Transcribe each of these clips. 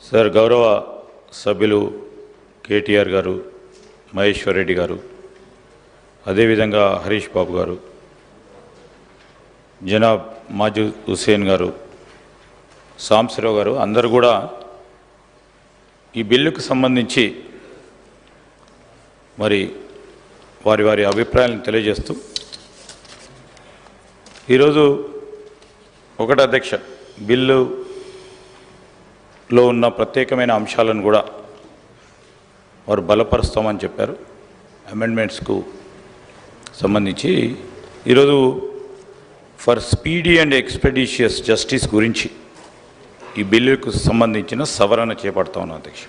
Sir గౌరవ సభ్యులు కేటీఆర్ గారు, మహేశ్వర్ రెడ్డి గారు, అదేవిధంగా హరీష్ బాబు గారు, జనాబ్ మాజూద్ హుస్సేన్ గారు, సాంబశివరావు గారు అందరూ కూడా ఈ బిల్లుకు సంబంధించి మరి వారి వారి అభిప్రాయాలను తెలియజేస్తూ ఈరోజు ఒకటి అధ్యక్ష బిల్లులో ఉన్న ప్రత్యేకమైన అంశాలను కూడా వారు బలపరుస్తామని చెప్పారు. అమెండ్మెంట్స్కు సంబంధించి ఈరోజు for speedy and expeditious justice గురించి ఈ బిల్లుకు సంబంధించిన సవరణ చేపడతా ఉన్నాం అధ్యక్ష.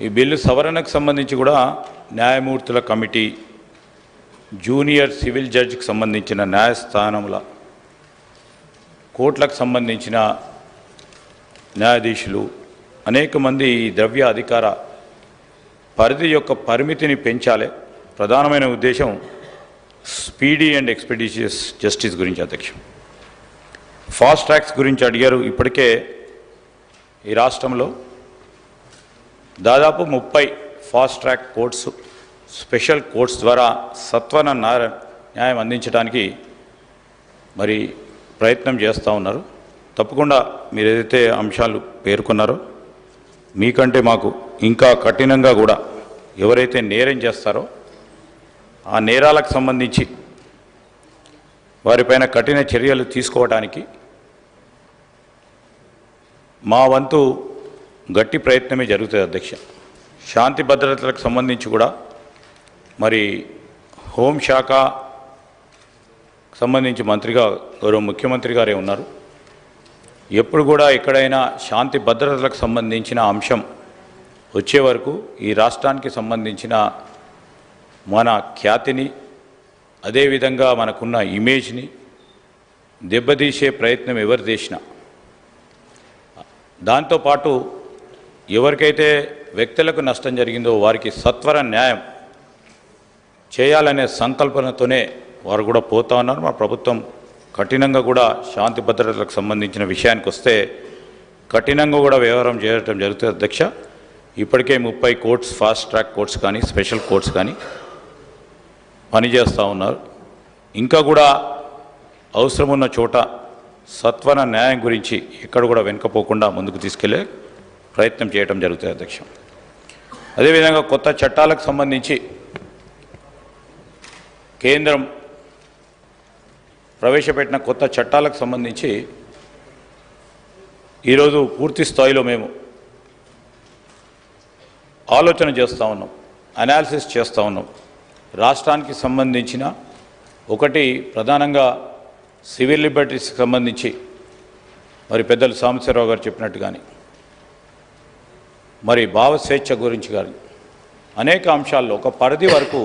ఈ బిల్లు సవరణకు సంబంధించి కూడా న్యాయమూర్తుల కమిటీ, జూనియర్ సివిల్ జడ్జికి సంబంధించిన న్యాయస్థానముల, కోర్టులకు సంబంధించిన న్యాయాధీశులు, అనేక మంది ఈ ద్రవ్య అధికార పరిధి యొక్క పరిమితిని పెంచాలి. ప్రధానమైన ఉద్దేశం స్పీడీ అండ్ ఎక్స్పెడిషియస్ జస్టిస్ గురించి అధ్యక్ష. ఫాస్ట్ ట్రాక్స్ గురించి అడిగారు. ఇప్పటికే ఈ రాష్ట్రంలో దాదాపు 30 fast track courts, special courts ద్వారా సత్వర న్యాయం అందించడానికి మరి ప్రయత్నం చేస్తూ ఉన్నారు. తప్పకుండా మీరు ఏదైతే అంశాలు పేర్కొన్నారో మీకంటే మాకు ఇంకా కఠినంగా కూడా ఎవరైతే నేరం చేస్తారో ఆ నేరాలకు సంబంధించి వారిపైన కఠిన చర్యలు తీసుకోవడానికి మా వంతు గట్టి ప్రయత్నమే జరుగుతుంది అధ్యక్ష. శాంతి భద్రతలకు సంబంధించి కూడా మరి హోంశాఖ సంబంధించి మంత్రిగా గౌరవ ముఖ్యమంత్రి గారే ఉన్నారు. ఎప్పుడు కూడా ఎక్కడైనా శాంతి భద్రతలకు సంబంధించిన అంశం వచ్చే వరకు ఈ రాష్ట్రానికి సంబంధించిన మన ఖ్యాతిని, అదేవిధంగా మనకున్న ఇమేజ్ని దెబ్బతీసే ప్రయత్నం ఎవరు చేసినా, దాంతోపాటు ఎవరికైతే వ్యక్తులకు నష్టం జరిగిందో వారికి సత్వర న్యాయం చేయాలనే సంకల్పనతోనే వారు కూడా పోతా ఉన్నారు. మా ప్రభుత్వం కఠినంగా కూడా శాంతి భద్రతలకు సంబంధించిన విషయానికి వస్తే కఠినంగా కూడా వ్యవహారం చేయడం జరుగుతుంది అధ్యక్ష. ఇప్పటికే 30 కోర్ట్స్, ఫాస్ట్ ట్రాక్ కోర్ట్స్ కానీ స్పెషల్ కోర్ట్స్ కానీ పనిచేస్తూ ఉన్నారు. ఇంకా కూడా అవసరం ఉన్న చోట సత్వర న్యాయం గురించి ఎక్కడ కూడా వెనుకపోకుండా ముందుకు తీసుకెళ్లే ప్రయత్నం చేయడం జరుగుతుంది అధ్యక్ష. అదేవిధంగా కొత్త చట్టాలకు సంబంధించి కేంద్రం ప్రవేశపెట్టిన కొత్త చట్టాలకు సంబంధించి ఈరోజు పూర్తి స్థాయిలో మేము ఆలోచన చేస్తూ ఉన్నాం, అనాలిసిస్ చేస్తూ ఉన్నాం. రాష్ట్రానికి సంబంధించిన ఒకటి ప్రధానంగా సివిల్ లిబర్టీస్కి సంబంధించి మరి పెద్దలు సాంబశివరావు గారు చెప్పినట్టు కానీ, మరి భావస్వేచ్ఛ గురించి కానీ అనేక అంశాల్లో ఒక పరిధి వరకు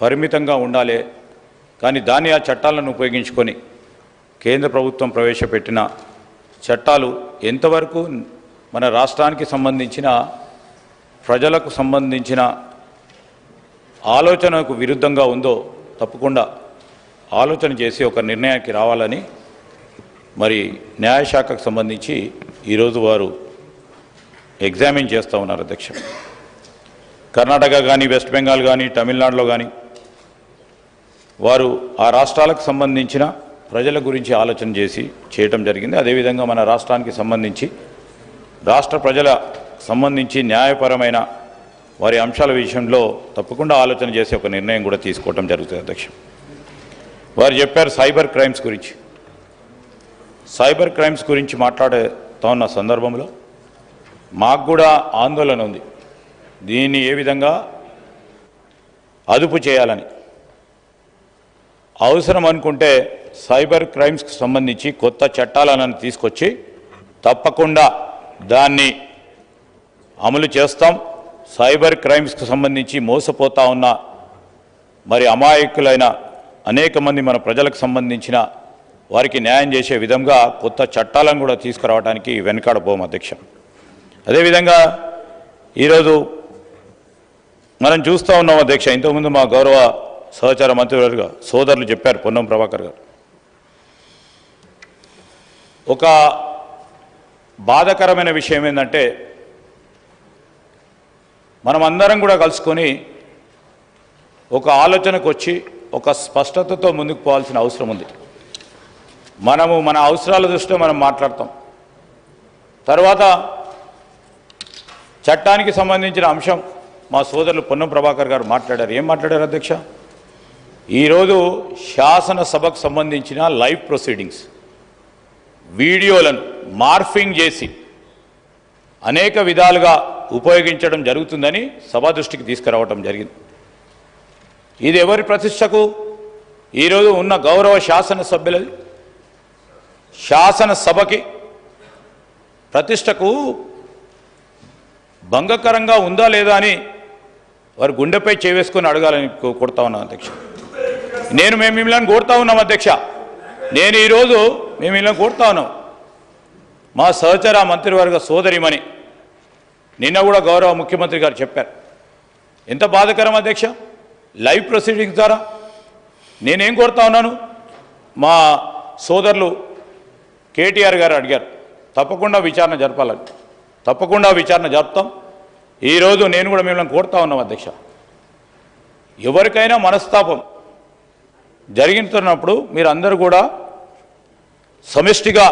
పరిమితంగా ఉండాలి. కానీ దాన్ని ఆ చట్టాలను ఉపయోగించుకొని కేంద్ర ప్రభుత్వం ప్రవేశపెట్టిన చట్టాలు ఎంతవరకు మన రాష్ట్రానికి సంబంధించిన ప్రజలకు సంబంధించిన ఆలోచనకు విరుద్ధంగా ఉందో తప్పకుండా ఆలోచన చేసి ఒక నిర్ణయానికి రావాలని మరి న్యాయశాఖకు సంబంధించి ఈరోజు వారు ఎగ్జామిన్ చేస్తూ ఉన్నారు అధ్యక్ష. కర్ణాటక కానీ, వెస్ట్ బెంగాల్ కానీ, తమిళనాడులో కానీ వారు ఆ రాష్ట్రాలకు సంబంధించిన ప్రజల గురించి ఆలోచన చేసి చేయటం జరిగింది. అదేవిధంగా మన రాష్ట్రానికి సంబంధించి రాష్ట్ర ప్రజల సంబంధించి న్యాయపరమైన వారి అంశాల విషయంలో తప్పకుండా ఆలోచన చేసి ఒక నిర్ణయం కూడా తీసుకోవడం జరుగుతుంది అధ్యక్ష. వారు చెప్పారు సైబర్ క్రైమ్స్ గురించి. సైబర్ క్రైమ్స్ గురించి మాట్లాడుతూ ఉన్న సందర్భంలో మాకు కూడా ఆందోళన ఉంది. దీన్ని ఏ విధంగా అదుపు చేయాలని అవసరం అనుకుంటే సైబర్ క్రైమ్స్కి సంబంధించి కొత్త చట్టాలను తీసుకొచ్చి తప్పకుండా దాన్ని అమలు చేస్తాం. సైబర్ క్రైమ్స్కి సంబంధించి మోసపోతా ఉన్న మరి అమాయకులైన అనేక మంది మన ప్రజలకు సంబంధించిన వారికి న్యాయం చేసే విధంగా కొత్త చట్టాలను కూడా తీసుకురావడానికి వెనకాడబోం అధ్యక్ష. అదేవిధంగా ఈరోజు మనం చూస్తూ ఉన్నాం అధ్యక్ష, ఇంతకుముందు మా గౌరవ సహచార మంత్రివర్గ సోదరులు చెప్పారు, పొన్నం ప్రభాకర్ గారు, ఒక బాధాకరమైన విషయం ఏంటంటే మనం అందరం కూడా కలుసుకొని ఒక ఆలోచనకు వచ్చి ఒక స్పష్టతతో ముందుకు పోవాల్సిన అవసరం ఉంది. మనము మన అవసరాల దృష్ట్యా మనం మాట్లాడతాం. తర్వాత చట్టానికి సంబంధించిన అంశం మా సోదరులు పొన్నం ప్రభాకర్ గారు మాట్లాడారు. ఏం మాట్లాడారు అధ్యక్ష? ఈరోజు శాసనసభకు సంబంధించిన లైవ్ ప్రొసీడింగ్స్ వీడియోలను మార్ఫింగ్ చేసి అనేక విధాలుగా ఉపయోగించడం జరుగుతుందని సభా దృష్టికి తీసుకురావడం జరిగింది. ఇది ఎవరి ప్రతిష్టకు? ఈరోజు ఉన్న గౌరవ శాసనసభ్యులది, శాసనసభకి ప్రతిష్టకు భంగకరంగా ఉందా లేదా అని వారు గుండెపై చేవేసుకొని అడగాలని కోరుతా ఉన్నాం అధ్యక్ష. మేము మిమ్మల్ని కోరుతా ఉన్నాం అధ్యక్ష. ఈరోజు మేము మిమ్మల్ని కోరుతా ఉన్నాం. మా సహచర మంత్రివర్గ సోదరిమణి నిన్న కూడా గౌరవ ముఖ్యమంత్రి గారు చెప్పారు. ఎంత బాధాకరం అధ్యక్ష! లైవ్ ప్రొసీడింగ్స్ ద్వారా నేనేం కోరుతా ఉన్నాను, మా సోదరులు కేటీఆర్ గారు అడిగారు తప్పకుండా విచారణ జరపాలని. తప్పకుండా విచారణ జరుపుతాం. ఈరోజు నేను కూడా మిమ్మల్ని కోరుతా ఉన్నాం అధ్యక్ష. ఎవరికైనా మనస్తాపం జరిగినప్పుడు మీరందరూ కూడా సమిష్టిగా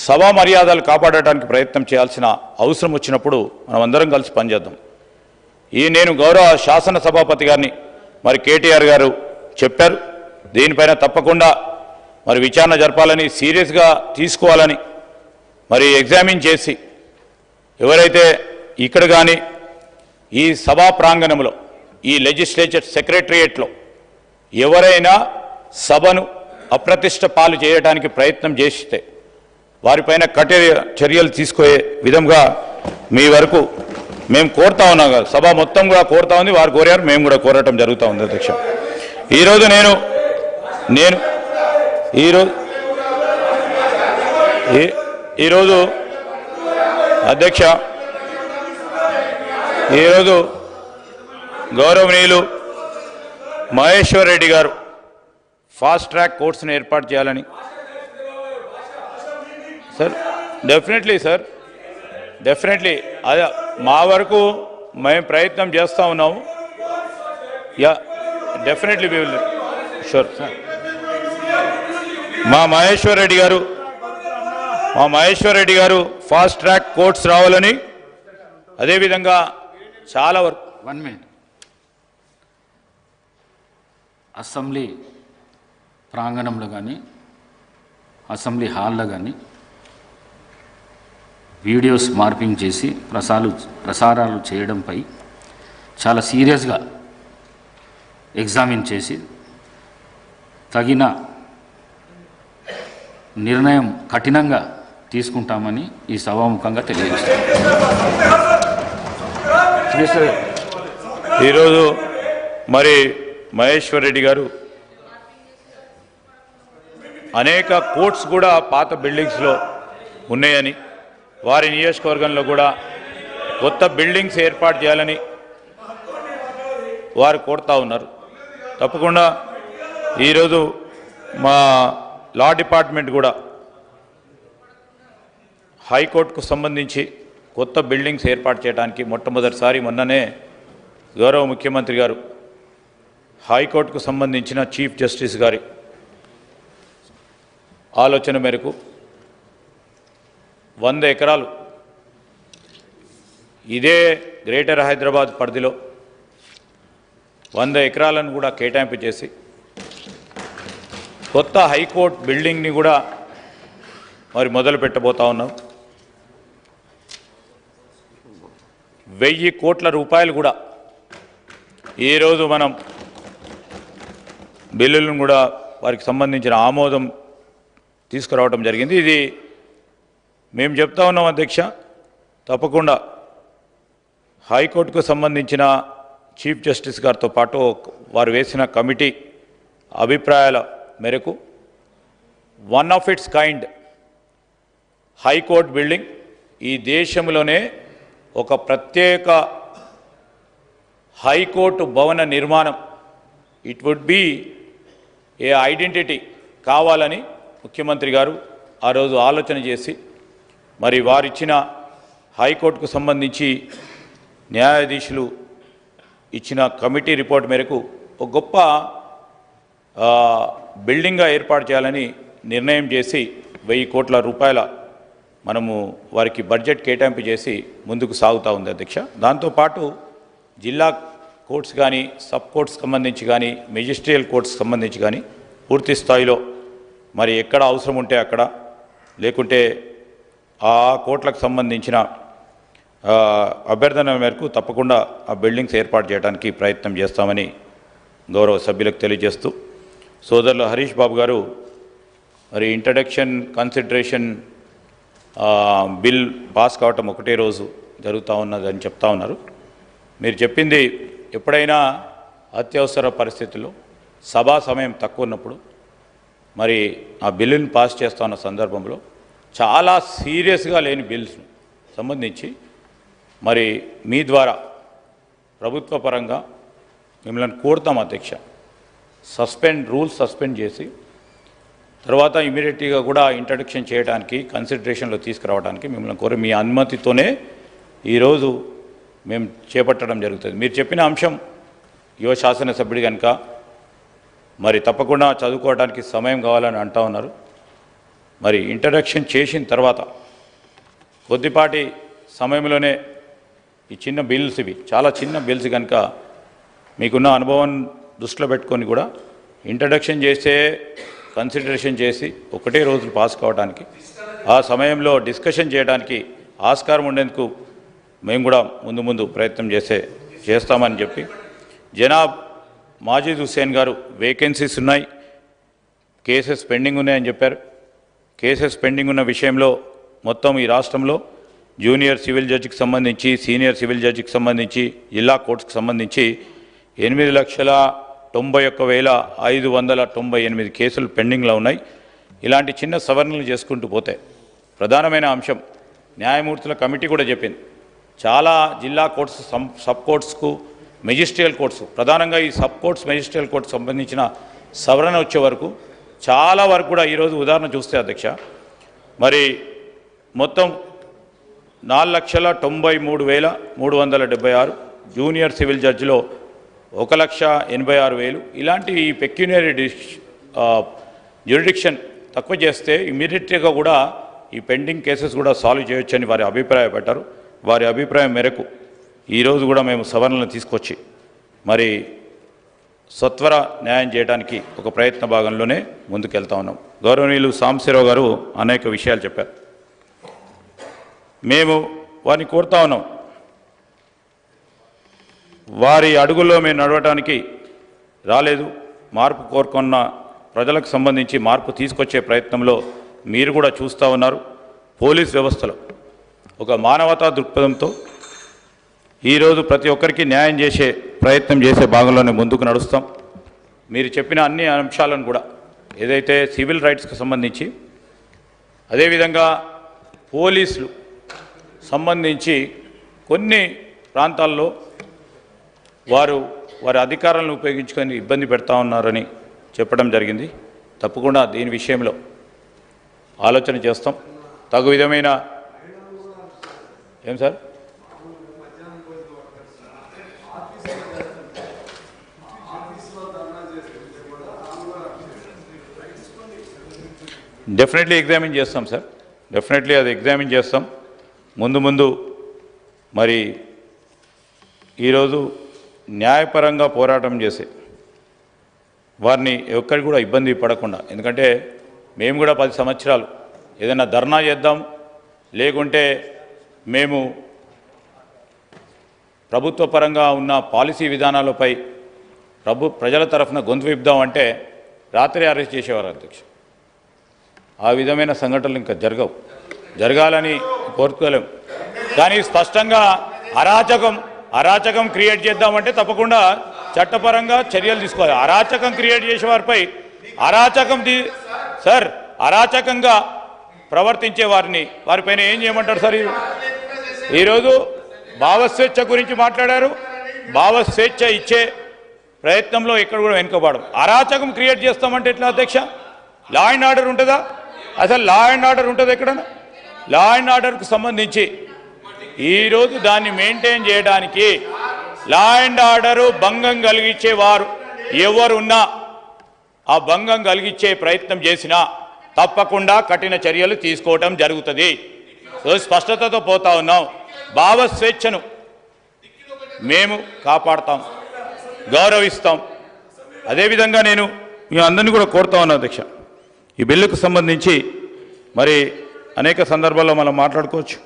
సభా మర్యాదలు కాపాడటానికి ప్రయత్నం చేయాల్సిన అవసరం వచ్చినప్పుడు మనం అందరం కలిసి పనిచేద్దాం. నేను గౌరవ శాసన సభాపతి గారిని మరి కేటీఆర్ గారు చెప్పారు, దీనిపైన తప్పకుండా మరి విచారణ జరపాలని, సీరియస్గా తీసుకోవాలని, మరి ఎగ్జామిన్ చేసి ఎవరైతే ఇక్కడ కానీ ఈ సభా ప్రాంగణంలో ఈ లెజిస్లేచర్ సెక్రటరియేట్లో ఎవరైనా సభను అప్రతిష్ట పాలు చేయడానికి ప్రయత్నం చేస్తే వారిపైన కఠిన చర్యలు తీసుకునే విధంగా మీ వరకు మేము కోరుతా ఉన్నాం. సభ మొత్తం కూడా కోరుతా ఉంది, వారు కోరారు, మేము కూడా కోరటం జరుగుతూ ఉంది అధ్యక్ష. ఈరోజు నేను ఈరోజు అధ్యక్ష, ఈరోజు గౌరవనీయులు మహేశ్వర్ రెడ్డి గారు ఫాస్ట్ ట్రాక్ కోర్ట్స్ని ఏర్పాటు చేయాలని సార్, డెఫినెట్లీ సార్, డెఫినెట్లీ అదే మా వరకు మేము ప్రయత్నం చేస్తూ ఉన్నాము. Yeah definitely we will sure sir. మా మహేశ్వర్ రెడ్డి గారు ఫాస్ట్ ట్రాక్ కోర్ట్స్ రావాలని, అదేవిధంగా చాలా వరకు 1 minute అసెంబ్లీ ప్రాంగణంలో కానీ అసెంబ్లీ హాల్లో కానీ వీడియోస్ మార్పింగ్ చేసి ప్రసారాలు చేయడంపై చాలా సీరియస్గా ఎగ్జామిన్ చేసి తగిన నిర్ణయం కఠినంగా తీసుకుంటామని ఈ సభాముఖంగా తెలియజేస్తాం. ఈరోజు మరి మహేశ్వర్ రెడ్డి గారు అనేక కోర్ట్స్ కూడా పాత బిల్డింగ్స్లో ఉన్నాయని, వారి నియోజకవర్గంలో కూడా కొత్త బిల్డింగ్స్ ఏర్పాటు చేయాలని వారు కోరుతా ఉన్నారు. తప్పకుండా ఈరోజు మా లా డిపార్ట్మెంట్ కూడా హైకోర్టుకు సంబంధించి కొత్త బిల్డింగ్స్ ఏర్పాటు చేయడానికి మొట్టమొదటిసారి మొన్ననే గౌరవ ముఖ్యమంత్రి గారు హైకోర్టుకు సంబంధించిన చీఫ్ జస్టిస్ గారి ఆలోచన మేరకు 100 ఎకరాలు ఇదే గ్రేటర్ హైదరాబాద్ పరిధిలో 100 ఎకరాలను కూడా కేటాయింపు చేసి కొత్త హైకోర్టు బిల్డింగ్ని కూడా మరి మొదలు పెట్టబోతా ఉన్నాం. 1000 కోట్ల రూపాయలు కూడా ఈరోజు మనం బిల్లులను కూడా వారికి సంబంధించిన ఆమోదం తీసుకురావడం జరిగింది. ఇది మేము చెప్తా ఉన్నాం అధ్యక్ష, తప్పకుండా హైకోర్టుకు సంబంధించిన చీఫ్ జస్టిస్ గారితో పాటు వారు వేసిన కమిటీ అభిప్రాయాల మేరకు 1 of its kind high court building ఈ దేశంలోనే ఒక ప్రత్యేక హైకోర్టు భవన నిర్మాణం, it would be a identity కావాలని ముఖ్యమంత్రి గారు ఆ రోజు ఆలోచన చేసి మరి వారిచ్చిన హైకోర్టుకు సంబంధించి న్యాయాధీశులు ఇచ్చిన కమిటీ రిపోర్ట్ మేరకు ఒక గొప్ప బిల్డింగ్గా ఏర్పాటు చేయాలని నిర్ణయం చేసి 1000 కోట్ల రూపాయల మనము వారికి బడ్జెట్ కేటాయింపు చేసి ముందుకు సాగుతూ ఉంది అధ్యక్ష. దాంతోపాటు జిల్లా కోర్ట్స్ కానీ సబ్ కోర్ట్స్ సంబంధించి కానీ మెజిస్ట్రియల్ కోర్ట్స్ సంబంధించి కానీ పూర్తి స్థాయిలో మరి ఎక్కడ అవసరం ఉంటే అక్కడ, లేకుంటే ఆ కోర్టులకు సంబంధించిన అభ్యర్థన మేరకు తప్పకుండా ఆ బిల్డింగ్స్ ఏర్పాటు చేయడానికి ప్రయత్నం చేస్తామని గౌరవ సభ్యులకు తెలియజేస్తూ, సోదరులు హరీష్ బాబు గారు మరి ఇంట్రడక్షన్ కన్సిడరేషన్ బిల్ పాస్ కావటం ఒకటే రోజు జరుగుతూ ఉన్నదని చెప్తా ఉన్నారు. మీరు చెప్పింది ఎప్పుడైనా అత్యవసర పరిస్థితుల్లో సభా సమయం తక్కువ ఉన్నప్పుడు మరి ఆ బిల్లుని పాస్ చేస్తూ ఉన్న సందర్భంలో చాలా సీరియస్గా లేని బిల్స్ సంబంధించి మరి మీ ద్వారా ప్రభుత్వ పరంగా మిమ్మల్ని కోరుతాం అధ్యక్ష, రూల్స్ సస్పెండ్ చేసి తర్వాత ఇమీడియట్గా కూడా ఇంట్రడక్షన్ చేయడానికి కన్సిడరేషన్లో తీసుకురావడానికి మిమ్మల్ని కోరి మీ అనుమతితోనే ఈరోజు మేము చేపట్టడం జరుగుతుంది. మీరు చెప్పిన అంశం యువ శాసనసభ్యుడి కనుక మరి తప్పకుండా చదువుకోవడానికి సమయం కావాలని అంటూ ఉన్నారు. మరి ఇంట్రడక్షన్ చేసిన తర్వాత కొద్దిపాటి సమయంలోనే ఈ చిన్న బిల్స్, ఇవి చాలా చిన్న బిల్స్ కనుక మీకున్న అనుభవం దృష్టిలో పెట్టుకొని కూడా ఇంట్రడక్షన్ చేసే కన్సిడరేషన్ చేసి ఒకటే రోజులు పాస్ కావడానికి, ఆ సమయంలో డిస్కషన్ చేయడానికి ఆస్కారం ఉండేందుకు మేము కూడా ముందు ప్రయత్నం చేస్తామని చెప్పి, జనాబ్ మాజిద్ హుస్సేన్ గారు వేకెన్సీస్ ఉన్నాయి, కేసెస్ పెండింగ్ ఉన్నాయని చెప్పారు. కేసెస్ పెండింగ్ ఉన్న విషయంలో మొత్తం ఈ రాష్ట్రంలో జూనియర్ సివిల్ జడ్జికి సంబంధించి, సీనియర్ సివిల్ జడ్జికి సంబంధించి, జిల్లా కోర్టుకు సంబంధించి 8,91,598 కేసులు పెండింగ్లో ఉన్నాయి. ఇలాంటి చిన్న సవరణలు చేసుకుంటూ పోతే ప్రధానమైన అంశం న్యాయమూర్తుల కమిటీ కూడా చెప్పింది, చాలా జిల్లా కోర్ట్స్, సబ్ కోర్ట్స్కు, మెజిస్ట్రియల్ కోర్ట్స్, ప్రధానంగా ఈ సబ్ కోర్ట్స్ మెజిస్ట్రియల్ కోర్ట్స్ సంబంధించిన సవరణ వచ్చే వరకు చాలా వరకు కూడా ఈరోజు ఉదాహరణ చూస్తే అధ్యక్ష, మరి మొత్తం 4,93,376 జూనియర్ సివిల్ జడ్జిలో 1,86,000 ఇలాంటి ఈ పెక్యునరీ జ్యూరిడిక్షన్ తక్కువ చేస్తే ఇమీడియట్గా కూడా ఈ పెండింగ్ కేసెస్ కూడా సాల్వ్ చేయొచ్చని వారి అభిప్రాయపడ్డారు. వారి అభిప్రాయం మేరకు ఈరోజు కూడా మేము సవరణలు తీసుకొచ్చి మరి సత్వర న్యాయం చేయడానికి ఒక ప్రయత్న భాగంలోనే ముందుకెళ్తా ఉన్నాం. గౌరవనీయులు సాంబశివరావు గారు అనేక విషయాలు చెప్పారు. మేము వారిని కోరుతా ఉన్నాం, వారి అడుగుల్లో మేము నడవడానికి రాలేదు. మార్పు కోరుకున్న ప్రజలకు సంబంధించి మార్పు తీసుకొచ్చే ప్రయత్నంలో మీరు కూడా చూస్తూ ఉన్నారు. పోలీస్ వ్యవస్థలో ఒక మానవతా దృక్పథంతో ఈరోజు ప్రతి ఒక్కరికి న్యాయం చేసే ప్రయత్నం చేసే భాగంలోనే ముందుకు నడుస్తాం. మీరు చెప్పిన అన్ని అంశాలను కూడా ఏదైతే సివిల్ రైట్స్కి సంబంధించి, అదేవిధంగా పోలీసులు సంబంధించి కొన్ని ప్రాంతాల్లో వారి అధికారాలను ఉపయోగించుకొని ఇబ్బంది పెడతా ఉన్నారని చెప్పడం జరిగింది. తప్పకుండా దీని విషయంలో ఆలోచన చేస్తాం. తగు విధమైన ఏం సార్ డెఫినెట్లీ ఎగ్జామిన్ చేస్తాం సార్, డెఫినెట్లీ అది ఎగ్జామిన్ చేస్తాం. ముందు మరి ఈరోజు న్యాయపరంగా పోరాటం చేసి వారిని ఎక్కడికి కూడా ఇబ్బంది పడకుండా, ఎందుకంటే మేము కూడా 10 సంవత్సరాలు ఏదైనా ధర్నా చేద్దాం, లేకుంటే మేము ప్రభుత్వ పరంగా ఉన్న పాలసీ విధానాలపై ప్రజల తరఫున గొంతు విప్పుదామంటే రాత్రి అరెస్ట్ చేసేవారు అధ్యక్ష. ఆ విధమైన సంఘటనలు ఇంకా జరగాలని కోరుకోలేము. కానీ స్పష్టంగా అరాచకం క్రియేట్ చేద్దామంటే తప్పకుండా చట్టపరంగా చర్యలు తీసుకోవాలి. అరాచకం క్రియేట్ చేసే వారిపై అరాచకంగా ప్రవర్తించే వారిపైన ఏం చేయమంటారు సార్? ఈరోజు భావస్వేచ్ఛ గురించి మాట్లాడారు. భావస్వేచ్ఛ ఇచ్చే ప్రయత్నంలో ఎక్కడ కూడా వెనుకబడం. అరాచకం క్రియేట్ చేస్తామంటే ఎట్లా అధ్యక్ష? లా అండ్ ఆర్డర్ ఉంటుందా? అసలు లా అండ్ ఆర్డర్ ఉంటుంది ఎక్కడన్నా? లా అండ్ ఆర్డర్కు సంబంధించి ఈరోజు దాన్ని మెయింటైన్ చేయడానికి లా అండ్ ఆర్డరు భంగం కలిగించేవారు ఎవరున్నా ఆ భంగం కలిగించే ప్రయత్నం చేసినా తప్పకుండా కఠిన చర్యలు తీసుకోవటం జరుగుతుంది. స్పష్టతతో పోతా ఉన్నాం. భావ స్వేచ్ఛను మేము కాపాడతాం, గౌరవిస్తాం. అదేవిధంగా నేను మీ అందరినీ కూడా కోరుతా ఉన్నాను అధ్యక్ష, ఈ బిల్లుకు సంబంధించి మరి అనేక సందర్భాల్లో మనం మాట్లాడుకోవచ్చు.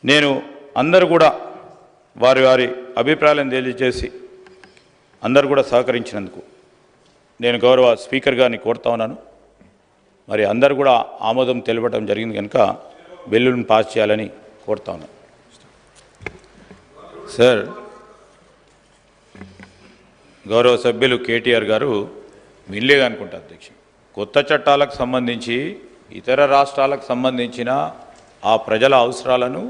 నేను అందరూ కూడా వారి వారి అభిప్రాయాలను తెలియజేసి అందరూ కూడా సహకరించినందుకు నేను గౌరవ స్పీకర్ గారిని కోరుతా ఉన్నాను. మరి అందరూ కూడా ఆమోదం తెలపడం జరిగింది కనుక బిల్లును పాస్ చేయాలని కోరుతా ఉన్నాను. సార్, గౌరవ సభ్యులు కేటీఆర్ గారు వినలేదు అనుకుంటా అధ్యక్ష. కొత్త చట్టాలకు సంబంధించి ఇతర రాష్ట్రాలకు సంబంధించిన ఆ ప్రజల అవసరాలను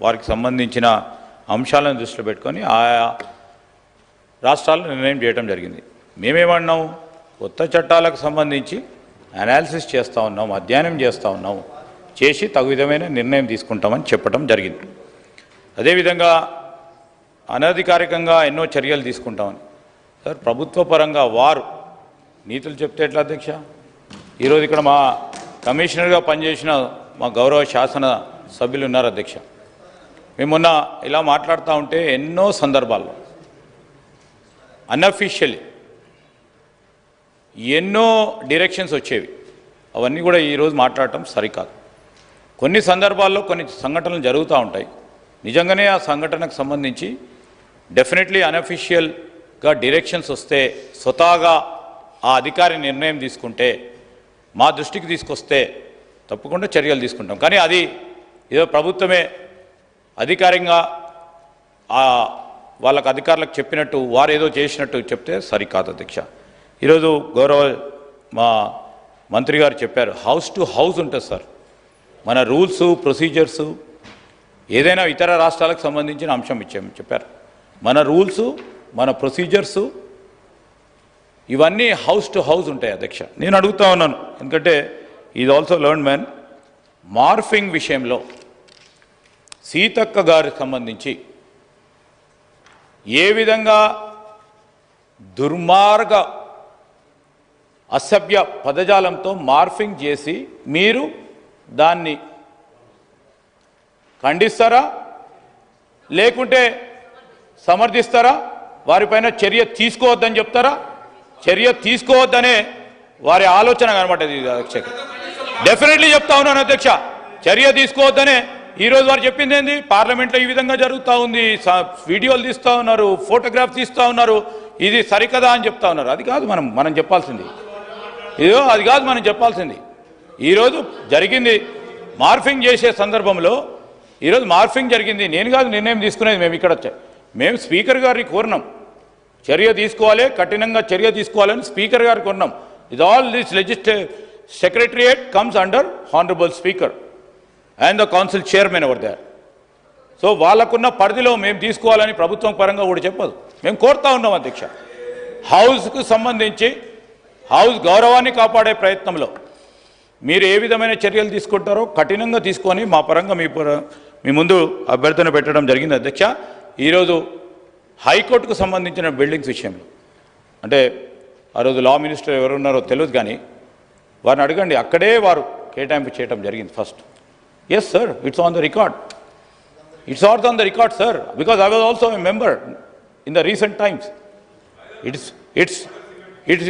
వారికి సంబంధించిన అంశాలను దృష్టిలో పెట్టుకొని ఆయా రాష్ట్రాలను నిర్ణయం చేయడం జరిగింది. మేమేమన్నాం, కొత్త చట్టాలకు సంబంధించి అనాలిసిస్ చేస్తూ ఉన్నాం, అధ్యయనం చేస్తూ ఉన్నాం, చేసి తగు విధమైన నిర్ణయం తీసుకుంటామని చెప్పడం జరిగింది. అదేవిధంగా అనధికారికంగా ఎన్నో చర్యలు తీసుకుంటామని. సార్, ప్రభుత్వ పరంగా వారు నీతులు చెప్తే ఎట్లా అధ్యక్ష? ఈరోజు ఇక్కడ మా కమిషనర్గా పనిచేసిన మా గౌరవ శాసన సభ్యులు ఉన్నారు అధ్యక్ష. మేము మొన్న ఇలా మాట్లాడుతూ ఉంటే ఎన్నో సందర్భాల్లో అన్అఫీషియల్లీ ఎన్నో డైరెక్షన్స్ వచ్చేవి. అవన్నీ కూడా ఈరోజు మాట్లాడటం సరికాదు. కొన్ని సందర్భాల్లో కొన్ని సంఘటనలు జరుగుతూ ఉంటాయి. నిజంగానే ఆ సంఘటనకు సంబంధించి డెఫినెట్లీ అన్అఫీషియల్గా డైరెక్షన్స్ వస్తే స్వతహాగా ఆ అధికారి నిర్ణయం తీసుకుంటే మా దృష్టికి తీసుకొస్తే తప్పకుండా చర్యలు తీసుకుంటాం. కానీ అది ఏదో ప్రభుత్వమే అధికారికంగా వాళ్ళకు అధికారులకు చెప్పినట్టు వారు ఏదో చేసినట్టు చెప్తే సరికాదు అధ్యక్ష. ఈరోజు గౌరవ మా మంత్రి గారు చెప్పారు, హౌస్ టు హౌస్ ఉంటుంది సార్. మన రూల్స్ ప్రొసీజర్సు ఏదైనా ఇతర రాష్ట్రాలకు సంబంధించిన అంశం చెప్పారు. మన రూల్సు మన ప్రొసీజర్సు ఇవన్నీ హౌస్ టు హౌస్ ఉంటాయి అధ్యక్ష. నేను అడుగుతా ఉన్నాను, ఎందుకంటే is also learn man. Morphing విషయంలో సీతక్క గారికి సంబంధించి ఏ విధంగా దుర్మార్గ అసభ్య పదజాలంతో మార్ఫింగ్ చేసి మీరు దాన్ని ఖండిస్తారా లేకుంటే సమర్థిస్తారా? వారిపైన చర్య తీసుకోవద్దని చెప్తారా? చర్య తీసుకోవద్దనే వారి ఆలోచన కనబడ్డది అధ్యక్ష. డెఫినెట్లీ చెప్తా ఉన్నాను అధ్యక్ష, చర్య తీసుకోవద్దనే ఈరోజు వారు చెప్పింది ఏంది? పార్లమెంట్లో ఈ విధంగా జరుగుతూ ఉంది, వీడియోలు తీస్తూ ఉన్నారు, ఫోటోగ్రాఫ్ తీస్తూ ఉన్నారు, ఇది సరికదా అని చెప్తా ఉన్నారు. అది కాదు మనం చెప్పాల్సింది. ఇదో అది కాదు మనం చెప్పాల్సింది. ఈరోజు జరిగింది మార్ఫింగ్ చేసే సందర్భంలో ఈరోజు మార్ఫింగ్ జరిగింది. నేను కాదు నిర్ణయం తీసుకునేది. మేము స్పీకర్ గారిని కోరినాం, చర్య తీసుకోవాలి, కఠినంగా చర్య తీసుకోవాలని స్పీకర్ గారు కోరినాం. ఇది all this legislative secretariat comes under honourable speaker and the council chairman ever there. So వాళ్ళకున్న పరిధిలో మేము తీసుకోవాలని ప్రభుత్వం పరంగా కూడా చెప్పదు. మేము కోరుతా ఉన్నాం అధ్యక్ష. హౌస్కు సంబంధించి హౌస్ గౌరవాన్ని కాపాడే ప్రయత్నంలో మీరు ఏ విధమైన చర్యలు తీసుకుంటారో కఠినంగా తీసుకొని మా పరంగా మీ ముందు అభ్యర్థన పెట్టడం జరిగింది అధ్యక్ష. ఈరోజు హైకోర్టుకు సంబంధించిన బిల్డింగ్స్ విషయంలో అంటే ఆ రోజు లా మినిస్టర్ ఎవరున్నారో తెలియదు, కానీ వారిని అడగండి, అక్కడే వారు కేటాయింపు చేయడం జరిగింది first. Yes sir, it's on the record. It's not on the record, sir, because I was also a member in the recent times. It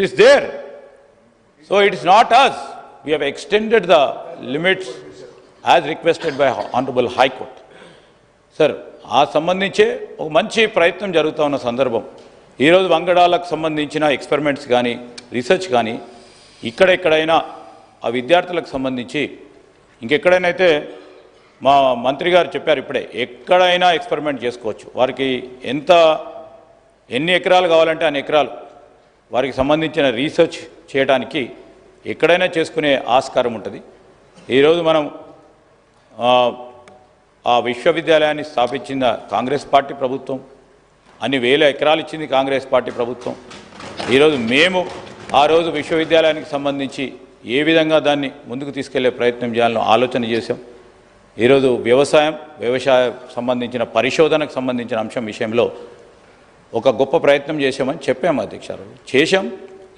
is there. So it is not us. We have extended the limits as requested by Honorable High Court. Sir, ఆ సంబంధించే ఒక మంచి ప్రయత్నం జరుగుతూ ఉన్న సందర్భం. ఈరోజు వంగడాలకు సంబంధించిన experiments కానీ రీసెర్చ్ కానీ ఇక్కడెక్కడైనా ఆ విద్యార్థులకు సంబంధించి ఇంకెక్కడైనా అయితే మా మంత్రి గారు చెప్పారు ఇప్పుడే, ఎక్కడైనా ఎక్స్పెరిమెంట్ చేసుకోవచ్చు. వారికి ఎన్ని ఎకరాలు కావాలంటే అన్ని ఎకరాలు వారికి సంబంధించిన రీసెర్చ్ చేయడానికి ఎక్కడైనా చేసుకునే ఆస్కారం ఉంటుంది. ఈరోజు మనం ఆ విశ్వవిద్యాలయాన్ని స్థాపించిన కాంగ్రెస్ పార్టీ ప్రభుత్వం, అన్ని వేల ఎకరాలు ఇచ్చింది కాంగ్రెస్ పార్టీ ప్రభుత్వం. ఈరోజు మేము ఆ రోజు విశ్వవిద్యాలయానికి సంబంధించి ఏ విధంగా దాన్ని ముందుకు తీసుకెళ్లే ప్రయత్నం చేయాలని ఆలోచన చేశాం. ఈరోజు వ్యవసాయ సంబంధించిన పరిశోధనకు సంబంధించిన అంశం విషయంలో ఒక గొప్ప ప్రయత్నం చేశామని చెప్పాము అధ్యక్షులు. చేశాం,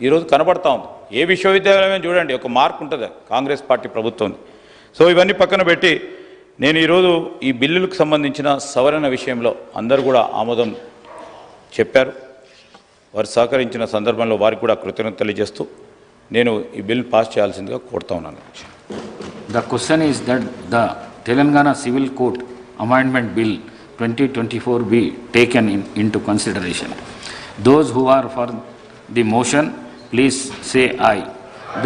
ఈరోజు కనబడతా ఉంది. ఏ విశ్వవిద్యాలయం చూడండి ఒక మార్క్ ఉంటుంది కాంగ్రెస్ పార్టీ ప్రభుత్వం. సో ఇవన్నీ పక్కన పెట్టి నేను ఈరోజు ఈ బిల్లులకు సంబంధించిన సవరణ విషయంలో అందరూ కూడా ఆమోదం చెప్పారు. వారు సహకరించిన సందర్భంలో వారికి కూడా కృతజ్ఞత తెలియజేస్తూ నేను ఈ బిల్ పాస్ చేయాల్సిందిగా కోరుతా ఉన్నాను. The question is that the Telangana Civil Code Amendment Bill 2024 be taken into consideration. Those who are for the motion, please say aye.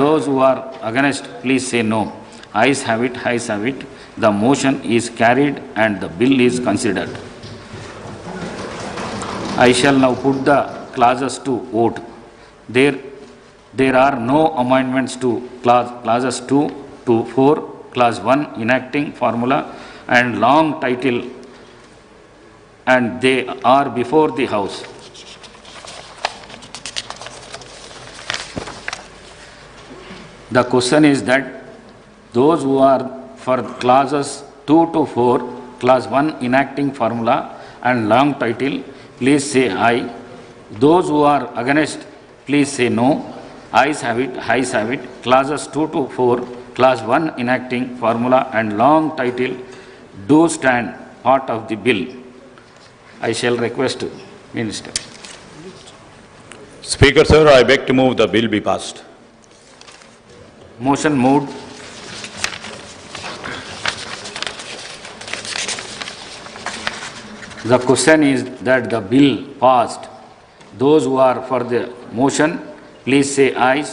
Those who are against, please say no. Ayes have it, ayes have it. The motion is carried and the bill is considered. I shall now put the clauses to vote. There are no amendments to clauses 2 to 4, clause 1 enacting formula and long title, and they are before the House. The question is that those who are for clauses 2 to 4, clause 1 enacting formula and long title, please say aye. Those who are against, please say no. Ayes have it, ayes have it. Clauses 2 to 4, clause 1 enacting formula and long title do stand part of the bill. I shall request Minister. Speaker sir, I beg to move the bill be passed. Motion moved. The question is that the bill passed. Those who are for the motion, please say ayes.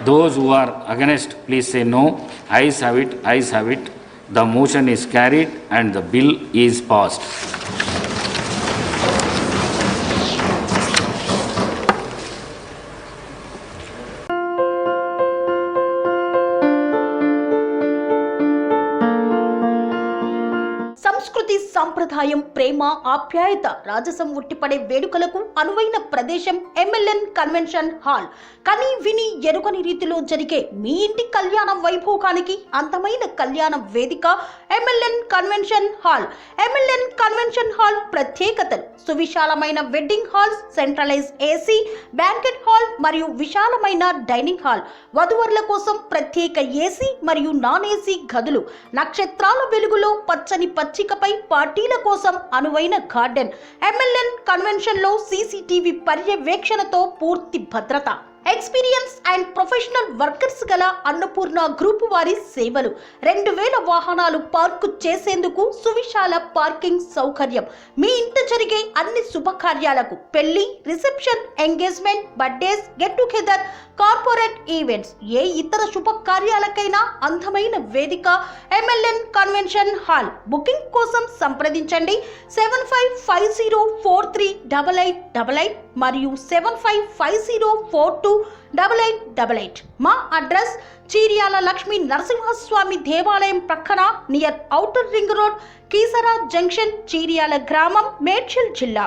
Those who are against, please say no. Ayes have it, ayes have it. The motion is carried and the bill is passed. సంస్కృతి సంప్రదాయం ప్రేమ ఆప్యాయత రాజసం ఉట్టిపడే వేడుకలకు అనువైన ప్రదేశం MLN convention hall. కని విని ఎరుగని రీతిలో జరిగే మీ ఇంటి కళ్యాణ వైభోగానికి అందమైన కళ్యాణ వేదిక MLN convention hall. MLN convention hall ప్రత్యేకతలు: సువిశాలమైన wedding halls, centralize AC banquet hall మరియు విశాలమైన డైనింగ్ హాల్. వధువరుల కోసం ప్రత్యేక ఏసీ మరియు నాన్ ఏసీ గదులు. నక్షత్రాల వెలుగులో పచ్చని పచ్చికపై పార్టీల కోసం అనువైన గార్డెన్. ఎంఎల్ఎన్ కన్వెన్షన్ లో సీసీటీవీ పర్యవేక్షణతో పూర్తి భద్రత. ఎక్స్పీరియన్స్ అండ్ ప్రొఫెషనల్ వర్కర్స్ గల అన్నపూర్ణ గ్రూప్ వారి సేవలు. 2000 వాహనాలు పార్కు చేసేందుకు సువిశాల పార్కింగ్ సౌకర్యం. మీ ఇంట జరిగే అన్ని శుభకార్యాలకు, పెళ్లి, reception, engagement, birthdays, get together, corporate events, ఏ ఇతర శుభకార్యాలకైనా అందమైన వేదిక ఎంఎల్ఎన్ కన్వెన్షన్ హాల్. బుకింగ్ కోసం సంప్రదించండి 7550438888 మరియు 7550428888. మా అడ్రస్ చీర్యాల లక్ష్మీ నరసింహస్వామి దేవాలయం ప్రక్కన, near outer ring road, Keesara junction, Cheeryal గ్రామం, మేడ్చల్ జిల్లా.